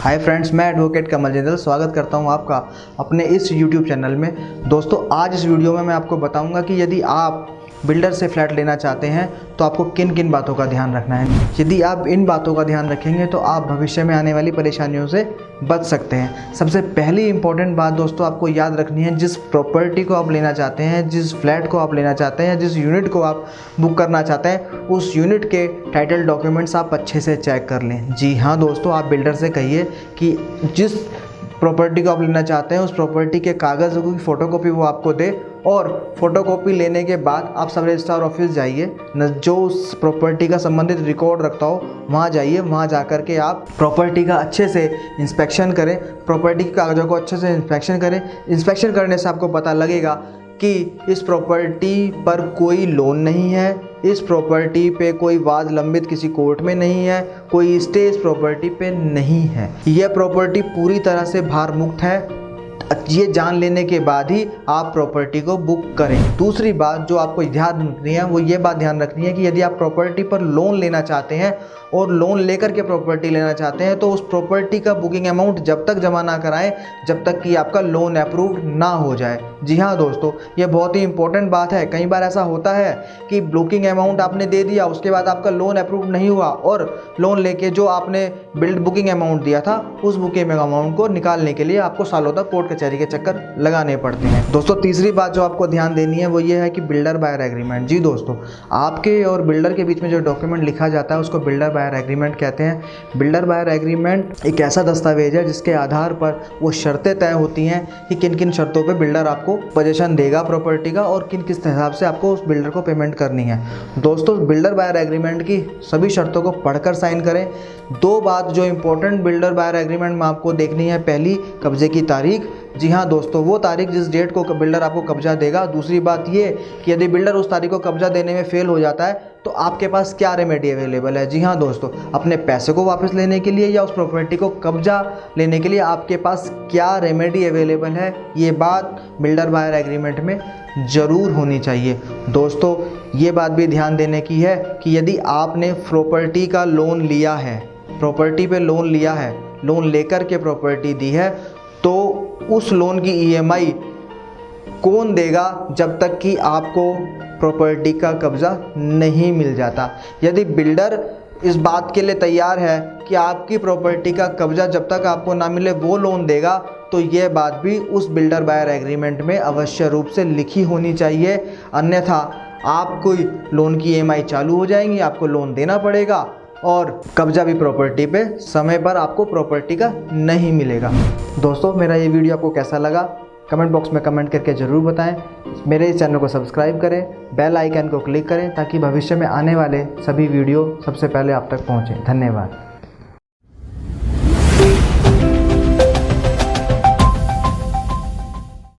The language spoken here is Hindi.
हाय फ्रेंड्स, मैं एडवोकेट कमल जिंदल स्वागत करता हूं आपका अपने इस यूट्यूब चैनल में। दोस्तों, आज इस वीडियो में मैं आपको बताऊंगा कि यदि आप बिल्डर से फ्लैट लेना चाहते हैं तो आपको किन किन बातों का ध्यान रखना है। यदि आप इन बातों का ध्यान रखेंगे तो आप भविष्य में आने वाली परेशानियों से बच सकते हैं। सबसे पहली इंपॉर्टेंट बात दोस्तों आपको याद रखनी है, जिस प्रॉपर्टी को आप लेना चाहते हैं, जिस फ्लैट को आप लेना चाहते हैं, जिस यूनिट को आप बुक करना चाहते हैं, उस यूनिट के टाइटल डॉक्यूमेंट्स आप अच्छे से चेक कर लें। जी हाँ दोस्तों, आप बिल्डर से कहिए कि जिस प्रॉपर्टी को आप लेना चाहते हैं उस प्रॉपर्टी के कागज़ों की फ़ोटोकॉपी वो आपको दे, और फोटोकॉपी लेने के बाद आप सब रजिस्ट्रार ऑफिस जाइए, जो उस प्रॉपर्टी का संबंधित रिकॉर्ड रखता हो वहाँ जाइए। वहाँ जा कर के आप प्रॉपर्टी का अच्छे से इंस्पेक्शन करें, प्रॉपर्टी के कागज़ों को अच्छे से इंस्पेक्शन करें। इंस्पेक्शन करने से आपको पता लगेगा कि इस प्रॉपर्टी पर कोई लोन नहीं है, इस प्रॉपर्टी पे कोई वाद लंबित किसी कोर्ट में नहीं है, कोई स्टे इस प्रॉपर्टी पे नहीं है, यह प्रॉपर्टी पूरी तरह से भार मुक्त है। ये जान लेने के बाद ही आप प्रॉपर्टी को बुक करें। दूसरी बात जो आपको ध्यान रखनी है वो ये बात ध्यान रखनी है कि यदि आप प्रॉपर्टी पर लोन लेना चाहते हैं और लोन लेकर के प्रॉपर्टी लेना चाहते हैं तो उस प्रॉपर्टी का बुकिंग अमाउंट जब तक जमा ना कराएं जब तक कि आपका लोन अप्रूव्ड ना हो जाए। जी हाँ दोस्तों, ये बहुत ही इंपॉर्टेंट बात है। कई बार ऐसा होता है कि बुकिंग अमाउंट आपने दे दिया, उसके बाद आपका लोन अप्रूव नहीं हुआ और लोन लेके जो आपने बुकिंग अमाउंट दिया था उस बुकिंग अमाउंट को निकालने के लिए आपको सालों तक कोर्ट कचहरी के चक्कर लगाने पड़ते हैं। दोस्तों, तीसरी बात जो आपको ध्यान देनी है वो ये है कि बिल्डर बायर एग्रीमेंट। जी दोस्तों, आपके और बिल्डर के बीच में जो डॉक्यूमेंट लिखा जाता है उसको बिल्डर बायर एग्रीमेंट कहते हैं। बिल्डर बायर एग्रीमेंट एक ऐसा दस्तावेज है जिसके आधार पर वो शर्तें तय होती हैं कि किन किन शर्तों पे बिल्डर आपको पोजीशन देगा प्रॉपर्टी का और किस हिसाब से आपको उस बिल्डर को पेमेंट करनी है। दोस्तों, बिल्डर बायर एग्रीमेंट की सभी शर्तों को पढ़कर साइन करें। दो बात जो इंपॉर्टेंट बिल्डर बायर एग्रीमेंट में आपको देखनी है, पहली कब्जे की तारीख। जी हाँ दोस्तों, वो तारीख जिस डेट को बिल्डर आपको कब्जा देगा। दूसरी बात ये कि यदि बिल्डर उस तारीख को कब्जा देने में फेल हो जाता है तो आपके पास क्या रेमेडी अवेलेबल है। जी हाँ दोस्तों, अपने पैसे को वापस लेने के लिए या उस प्रॉपर्टी को कब्जा लेने के लिए आपके पास क्या रेमेडी अवेलेबल है, ये बात बिल्डर बायर एग्रीमेंट में ज़रूर होनी चाहिए। दोस्तों, ये बात भी ध्यान देने की है कि यदि आपने प्रॉपर्टी का लोन लिया है, प्रॉपर्टी पे लोन लिया है, लोन लेकर के प्रॉपर्टी दी है, तो उस लोन की EMI कौन देगा जब तक कि आपको प्रॉपर्टी का कब्ज़ा नहीं मिल जाता। यदि बिल्डर इस बात के लिए तैयार है कि आपकी प्रॉपर्टी का कब्ज़ा जब तक आपको ना मिले वो लोन देगा, तो यह बात भी उस बिल्डर बायर एग्रीमेंट में अवश्य रूप से लिखी होनी चाहिए। अन्यथा आपको लोन की EMI चालू हो जाएंगी, आपको लोन देना पड़ेगा और कब्जा भी प्रॉपर्टी पे समय पर आपको प्रॉपर्टी का नहीं मिलेगा। दोस्तों, मेरा ये वीडियो आपको कैसा लगा कमेंट बॉक्स में कमेंट करके ज़रूर बताएं। मेरे इस चैनल को सब्सक्राइब करें, बेल आइकन को क्लिक करें ताकि भविष्य में आने वाले सभी वीडियो सबसे पहले आप तक पहुँचें। धन्यवाद।